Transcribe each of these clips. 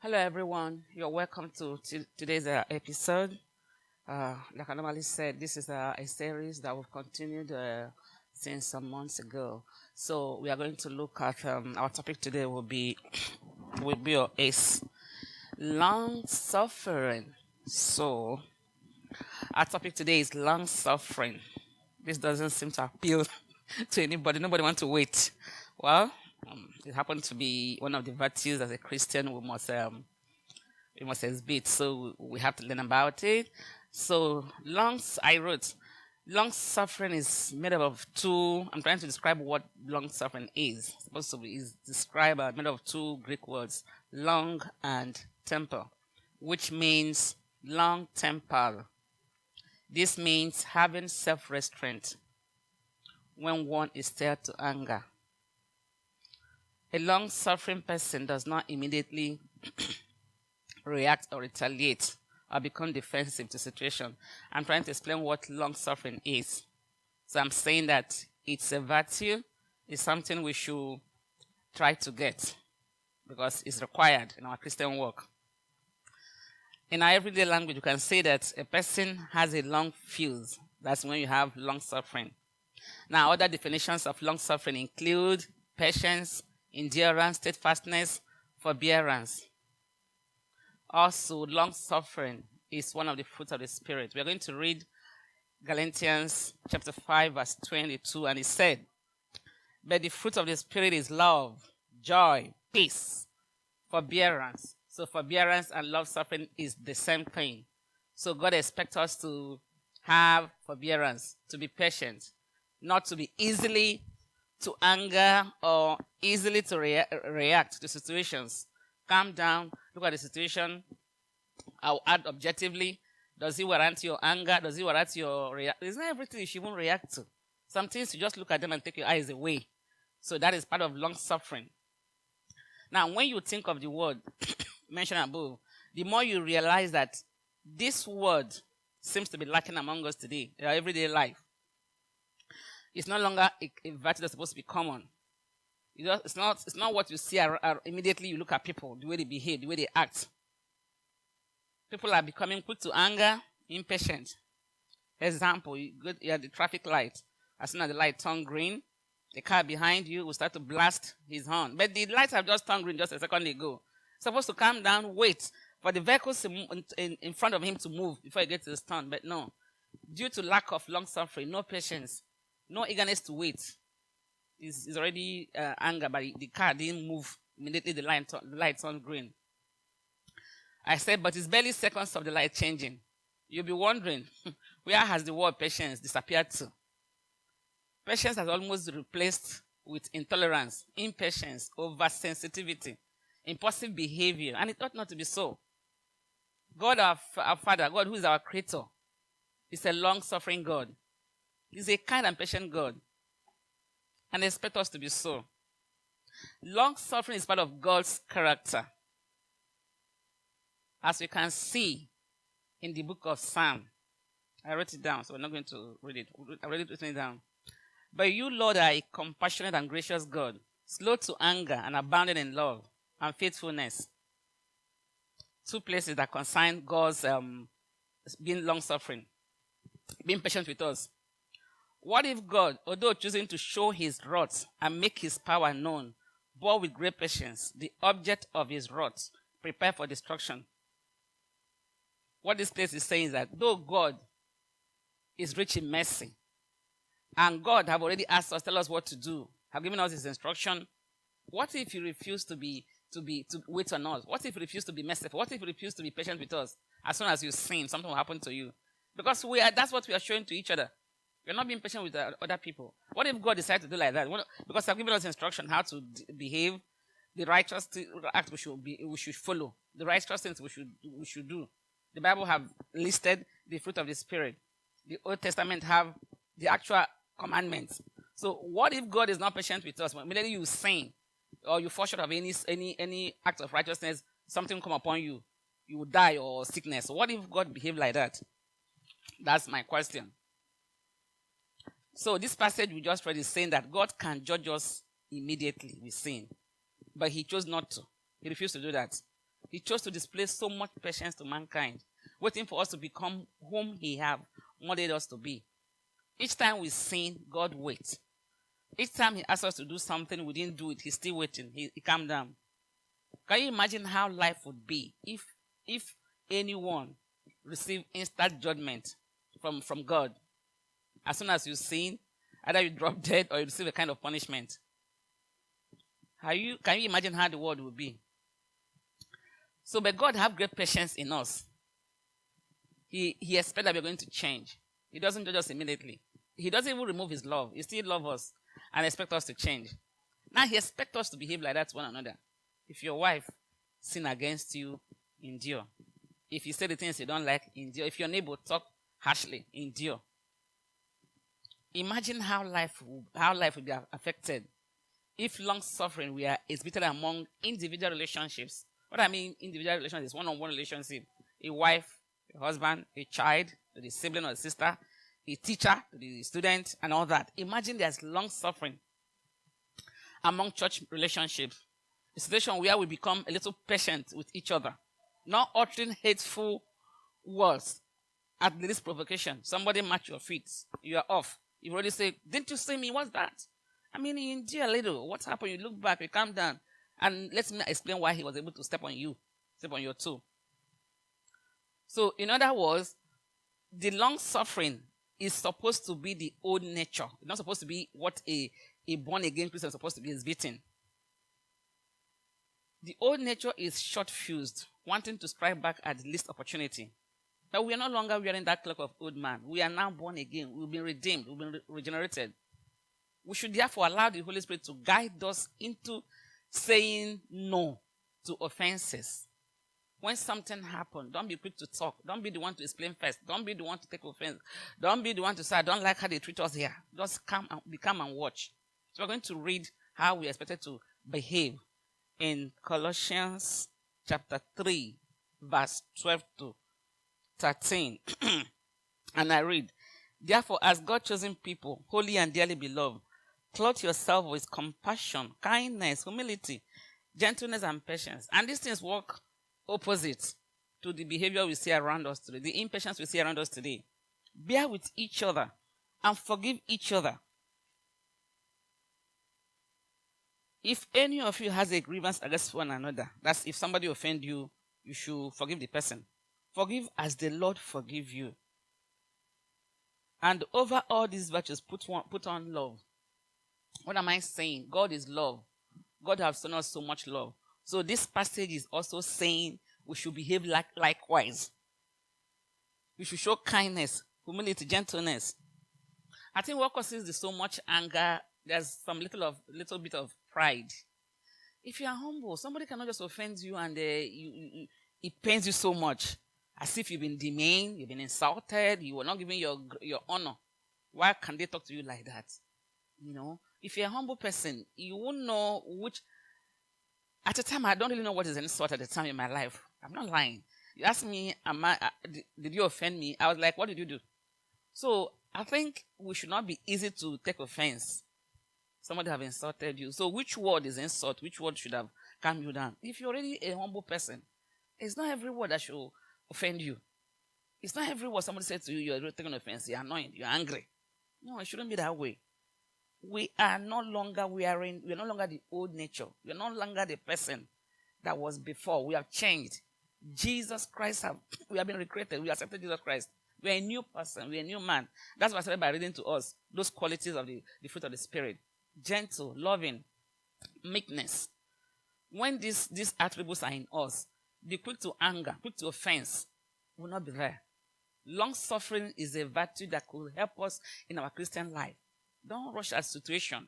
Hello, everyone. You're welcome to today's episode. Like I normally said, this is a series that we've continued since some months ago. So we are going to look at our topic today will be or is long suffering. So our topic today is long suffering. This doesn't seem to appeal to anybody. Nobody wants to wait. Well, it happened to be one of the virtues as a Christian we must exhibit. So we have to learn about it. So I wrote, long suffering is made up of two. I'm trying to describe what long suffering is. It's supposed to be is described made up of two Greek words, long and temper, which means long temper. This means having self-restraint when one is stirred to anger. A long-suffering person does not immediately react or retaliate or become defensive to situation. I'm trying to explain what long-suffering is. So I'm saying that it's a virtue, it's something we should try to get because it's required in our Christian walk. In our everyday language, you can say that a person has a long fuse. That's when you have long-suffering. Now, other definitions of long-suffering include patience, endurance, steadfastness, forbearance. Also, long-suffering is one of the fruits of the Spirit. We are going to read Galatians chapter 5, verse 22, and it said, "But the fruit of the Spirit is love, joy, peace, forbearance." So forbearance and long-suffering is the same thing. So God expects us to have forbearance, to be patient, not to be easily to anger or easily to react to situations. Calm down, look at the situation. I'll add objectively. Does it warrant your anger? Does it warrant your reaction? It's not everything you should even react to. Some things you just look at them and take your eyes away. So that is part of long suffering. Now, when you think of the word mentioned above, the more you realize that this word seems to be lacking among us today in our everyday life. It's no longer a virtue that's supposed to be common. It's not what you see immediately you look at people, the way they behave, the way they act. People are becoming quick to anger, impatient. Example, you're at the traffic light. As soon as the light turns green, the car behind you will start to blast his horn. But the lights have just turned green just a second ago. Supposed to calm down, wait for the vehicles in front of him to move before he gets to his turn. But no, due to lack of long suffering, no patience, no eagerness to wait, is already anger, but the car didn't move immediately. The light turned green. I said, but it's barely seconds of the light changing. You'll be wondering, where has the word patience disappeared to? Patience has almost replaced with intolerance, impatience, oversensitivity, impulsive behavior, and it ought not to be so. God, our Father, God who is our Creator, is a long-suffering God. He's a kind and patient God, and expect us to be so. Long-suffering is part of God's character. As we can see in the book of Psalm, I wrote it down, so we're not going to read it. I already written it down. But you, Lord, are a compassionate and gracious God, slow to anger and abounding in love and faithfulness. Two places that concern God's being long-suffering, being patient with us. What if God, although choosing to show his wrath and make his power known, bore with great patience the object of his wrath, prepare for destruction? What this place is saying is that though God is rich in mercy, and God have already asked us, tell us what to do, have given us his instruction, what if he refused to wait on us? What if he refused to be merciful? What if he refused to be patient with us? As soon as you sin, something will happen to you. Because that's what we are showing to each other. We're not being patient with other people. What if God decided to do like that? Because I've given us instruction how to behave, the righteous act we should follow, the righteous things we should do. The Bible have listed the fruit of the Spirit. The Old Testament have the actual commandments. So what if God is not patient with us? When immediately you sin or you fall short of any act of righteousness, something come upon you, you will die or sickness. So what if God behaved like that? That's my question. So this passage we just read is saying that God can judge us immediately with sin, but he chose not to. He refused to do that. He chose to display so much patience to mankind, waiting for us to become whom he have wanted us to be. Each time we sin, God waits. Each time he asks us to do something, we didn't do it. He's still waiting. He calmed down. Can you imagine how life would be if anyone received instant judgment from God? As soon as you sin, either you drop dead or you receive a kind of punishment. Can you imagine how the world would be? So, but God have great patience in us. He expects that we're going to change. He doesn't judge us immediately. He doesn't even remove his love. He still loves us and expects us to change. Now, he expects us to behave like that to one another. If your wife sin against you, endure. If you say the things you don't like, endure. If your neighbor talk harshly, endure. Imagine how life would be affected if long-suffering were exhibited among individual relationships. What I mean individual relationships, one-on-one relationship. A wife, a husband, a child, to the sibling or the sister, a teacher, to the student, and all that. Imagine there's long-suffering among church relationships. A situation where we become a little patient with each other, not uttering hateful words at the least provocation. Somebody match your feet, you are off. You already say, didn't you see me? What's that? I mean, you endure a little. What happened? You look back, you calm down. And let me explain why he was able to step on your toe. So, in other words, the long suffering is supposed to be the old nature. It's not supposed to be what a born-again Christian is supposed to be exhibiting. The old nature is short-fused, wanting to strike back at the least opportunity. But we are no longer wearing that cloak of old man. We are now born again. We've been redeemed. We've been regenerated. We should therefore allow the Holy Spirit to guide us into saying no to offenses. When something happens, don't be quick to talk. Don't be the one to explain first. Don't be the one to take offense. Don't be the one to say, I don't like how they treat us here. Just come and watch. So we're going to read how we are expected to behave in Colossians chapter 3, verse 12 to 13. And I read, therefore, as God-chosen people, holy and dearly beloved, clothe yourself with compassion, kindness, humility, gentleness, and patience. And these things work opposite to the behavior we see around us today, the impatience we see around us today. Bear with each other and forgive each other. If any of you has a grievance against one another, that's if somebody offend you, you should forgive the person. Forgive as the Lord forgive you. And over all these virtues, put on love. What am I saying? God is love. God has shown us so much love. So this passage is also saying we should behave likewise. We should show kindness, humility, gentleness. I think what causes so much anger, there's some little bit of pride. If you are humble, somebody cannot just offend you and it pains you so much. As if you've been demeaned, you've been insulted, you were not given your honor. Why can they talk to you like that? You know, if you're a humble person, you won't know which. At a time, I don't really know what is an insult at the time in my life. I'm not lying. You ask me, did you offend me? I was like, what did you do? So I think we should not be easy to take offense. Somebody have insulted you. So which word is insult? Which word should have calmed you down? If you're already a humble person, it's not every word that should offend you. It's not every word somebody said to you, you're taking offense, you're annoyed, you're angry. No, it shouldn't be that way. We are no longer the old nature. We are no longer the person that was before. We have changed. Jesus Christ, we have been recreated. We accepted Jesus Christ. We are a new person. We are a new man. That's what I started by reading to us those qualities of the fruit of the Spirit. Gentle, loving, meekness. When these attributes are in us, the quick to anger, quick to offense will not be there. Long-suffering is a virtue that could help us in our Christian life. Don't rush a situation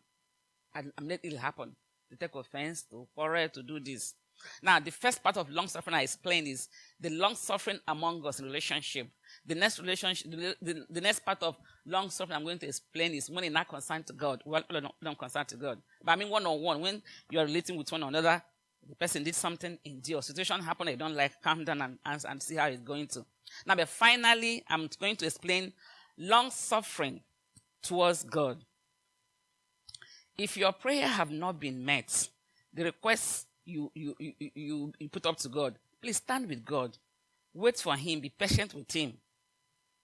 and let it happen. To take offense, to quarrel, to do this. Now, the first part of long-suffering I explained is the long-suffering among us in relationship. The next part of long-suffering I'm going to explain is when it's not concerned to God. Well, not concerned to God. But I mean one-on-one, when you're relating with one another, the person did something, endure. Situation happened, I don't like, calm down and see how it's going to. Now, but finally, I'm going to explain long-suffering towards God. If your prayer have not been met, the request you put up to God, Please stand with God. Wait for him. Be patient with him.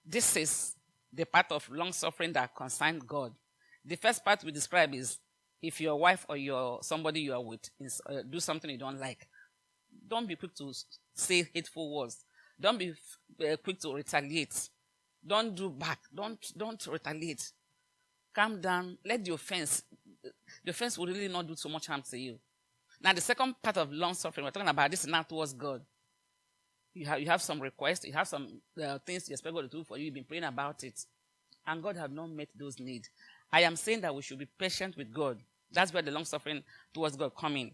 This is the part of long suffering that concerns God. The first part we describe is if your wife or your somebody you are with do something you don't like. Don't be quick to say hateful words. Don't be quick to retaliate. Don't do back. Don't retaliate. Calm down. Let the offense will really not do so much harm to you. Now, the second part of long suffering, we're talking about this now towards God. You have some requests. You have some things you expect God to do for you. You've been praying about it. And God has not met those needs. I am saying that we should be patient with God. That's where the long suffering towards God come in.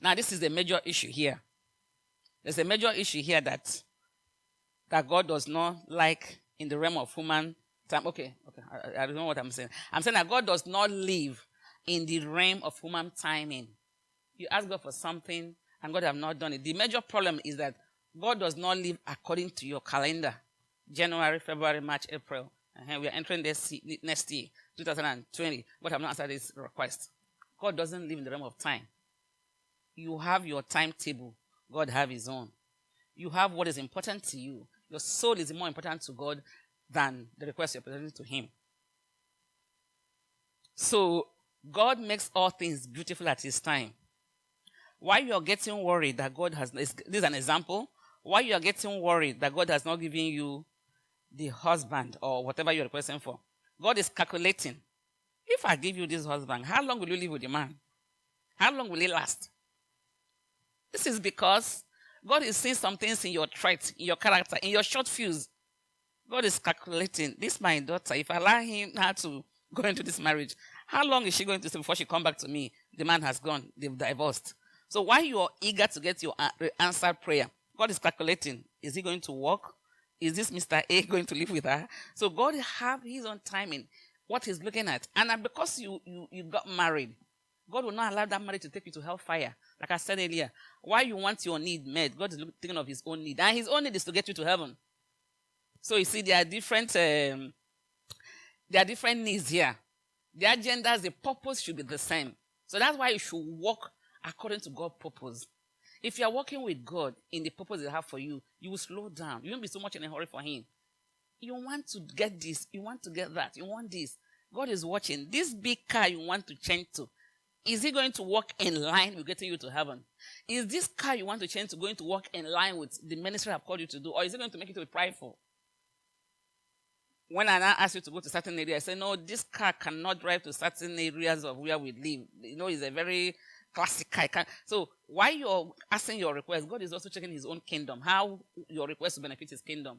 Now, this is a major issue here. There's a major issue here that God does not like in the realm of human time. Okay. I don't know what I'm saying. I'm saying that God does not live in the realm of human timing. You ask God for something and God have not done it. The major problem is that God does not live according to your calendar. January, February, March, April. And we are entering this next year, 2020. God have not answered this request. God doesn't live in the realm of time. You have your timetable. God have his own. You have what is important to you. Your soul is more important to God than the request you're presenting to him. So God makes all things beautiful at his time. While you're getting worried that God has, this is an example, while you're getting worried that God has not given you the husband or whatever you're requesting for, God is calculating. If I give you this husband, how long will you live with the man? How long will it last? This is because God is seeing some things in your trait, in your character, in your short fuse. God is calculating. This my daughter, if I allow her to go into this marriage, how long is she going to stay before she come back to me? The man has gone. They've divorced. So while you are eager to get your answered prayer, God is calculating. Is he going to work? Is this Mr. A going to live with her? So God have his own timing, what he's looking at. And because you got married, God will not allow that marriage to take you to hellfire. Like I said earlier, why you want your need met, God is thinking of his own need. And his own need is to get you to heaven. So you see, there are different needs here. The agendas, the purpose should be the same. So that's why you should walk according to God's purpose. If you are working with God in the purpose He has for you, you will slow down. You won't be so much in a hurry for Him. You want to get this. You want to get that. You want this. God is watching. This big car you want to change to, is He going to work in line with getting you to heaven? Is this car you want to change to going to work in line with the ministry I've called you to do? Or is it going to make you to be prideful? When I now ask you to go to certain areas, I say, no, this car cannot drive to certain areas of where we live. You know, it's a very classic car. So while you're asking your request, God is also checking His own kingdom, how your request will benefit His kingdom.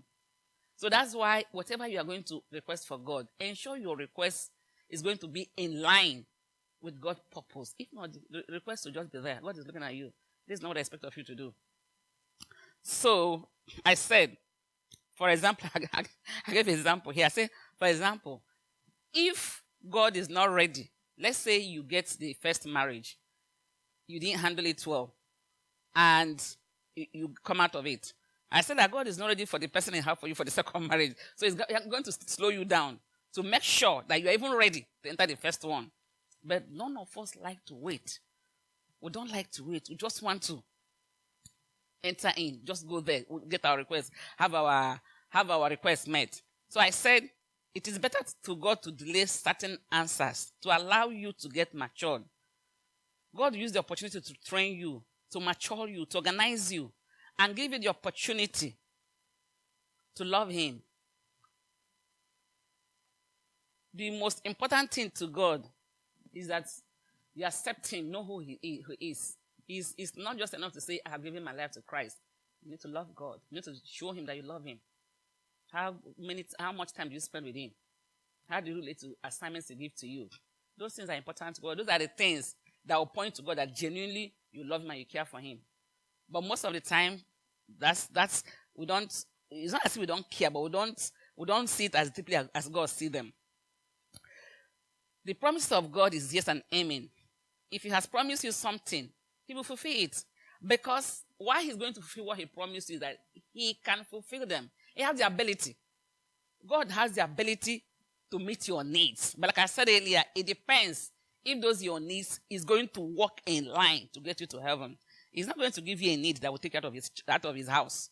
So that's why whatever you are going to request for God, ensure your request is going to be in line with God's purpose. If not, the request will just be there. God is looking at you. This is not what I expect of you to do. So I said, for example, I gave an example here. I say, for example, if God is not ready, let's say you get the first marriage, you didn't handle it well, and you come out of it. I said that God is not ready for the person He has for you for the second marriage. So He's going to slow you down to make sure that you're even ready to enter the first one. But none of us like to wait. We don't like to wait. We just want to enter in. Just go there. We'll get our request. Have our request met. So I said, it is better to God to delay certain answers, to allow you to get matured. God used the opportunity to train you, to mature you, to organize you, and give you the opportunity to love Him. The most important thing to God is that you accept Him, know who He is. It's not just enough to say, I have given my life to Christ. You need to love God. You need to show Him that you love Him. How much time do you spend with Him? How do you relate to assignments He gives to you? Those things are important to God. Those are the things that will point to God that genuinely you love Him and you care for Him. But most of the time, we don't. It's not as if we don't care, but we don't see it as deeply as God sees them. The promise of God is yes and amen. If He has promised you something, He will fulfill it. Because why He's going to fulfill what He promised you is that He can fulfill them. He has the ability. God has the ability to meet your needs. But like I said earlier, it depends if those your needs is going to work in line to get you to heaven. He's not going to give you a need that will take you out of his house.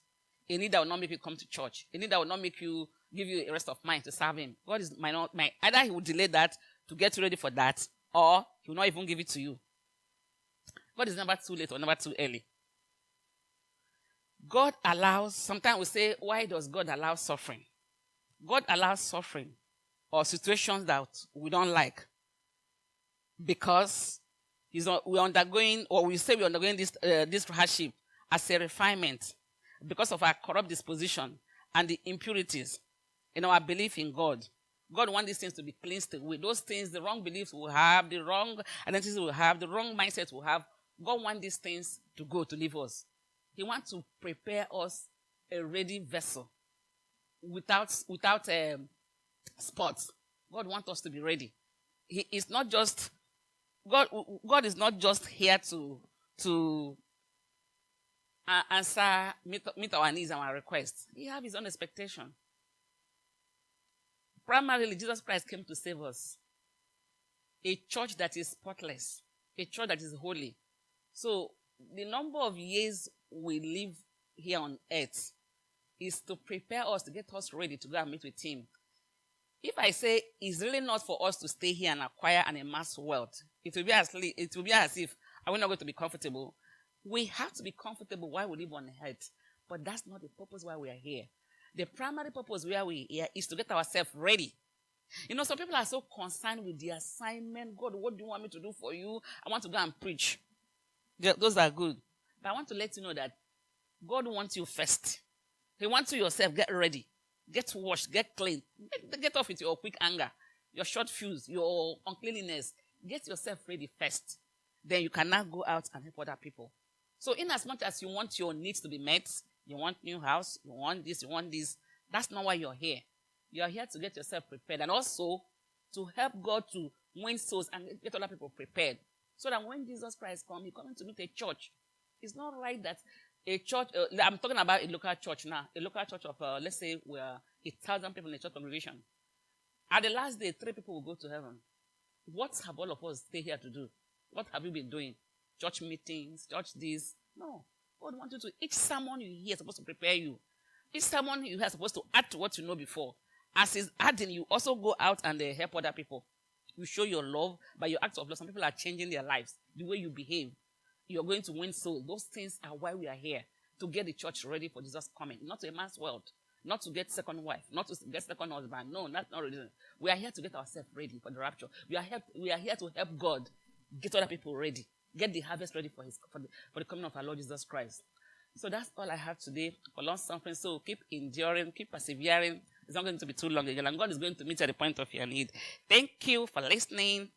A need that will not make you come to church. A need that will not make you give you a rest of mind to serve him. God is either he will delay that to get you ready for that, or he will not even give it to you. God is never too late or never too early. God allows, sometimes we say, why does God allow suffering? God allows suffering or situations that we don't like because we're undergoing, or we say we're undergoing this hardship as a refinement because of our corrupt disposition and the impurities in our belief in God. God wants these things to be cleansed away. Those things, the wrong beliefs we have, the wrong identities we have, the wrong mindsets we have, God wants these things to go, to leave us. He wants to prepare us a ready vessel without spots. God wants us to be ready. He is not just God is not just here to meet our needs and our requests. He has his own expectation. Primarily, Jesus Christ came to save us. A church that is spotless. A church that is holy. So, the number of years we live here on earth is to prepare us, to get us ready to go and meet with him. If I say it's really not for us to stay here and acquire and amass wealth, it will be as if are we not going to be comfortable? We have to be comfortable while we live on earth. But that's not the purpose why we are here. The primary purpose why we are here is to get ourselves ready. You know, some people are so concerned with the assignment. God, what do you want me to do for you? I want to go and preach. Those are good. But I want to let you know that God wants you first. He wants you yourself. Get ready. Get washed. Get clean. Get off with your quick anger, your short fuse, your uncleanliness. Get yourself ready first. Then you can now go out and help other people. So in as much as you want your needs to be met, you want new house, you want this, that's not why you're here. You're here to get yourself prepared and also to help God to win souls and get other people prepared. So that when Jesus Christ comes, he's coming to meet a church. It's not right that a church, I'm talking about a local church now, a local church of, let's say, we're 1,000 people in a church congregation. At the last day, 3 people will go to heaven. What have all of us stay here to do? What have you been doing? Church meetings, church this? No. God wants you to, each sermon you hear is supposed to prepare you. Each sermon you hear is supposed to add to what you know before. As he's adding, you also go out and help other people. You show your love by your acts of love. Some people are changing their lives. The way you behave. You're going to win souls. Those things are why we are here. To get the church ready for Jesus coming. Not to a man's world. Not to get second wife. Not to get second husband. No, that's not reason. We are here to get ourselves ready for the rapture. We are here to help God get other people ready. Get the harvest ready for the coming of our Lord Jesus Christ. So that's all I have today for Longsuffering. So keep enduring, keep persevering. It's not going to be too long again. And God is going to meet you at the point of your need. Thank you for listening.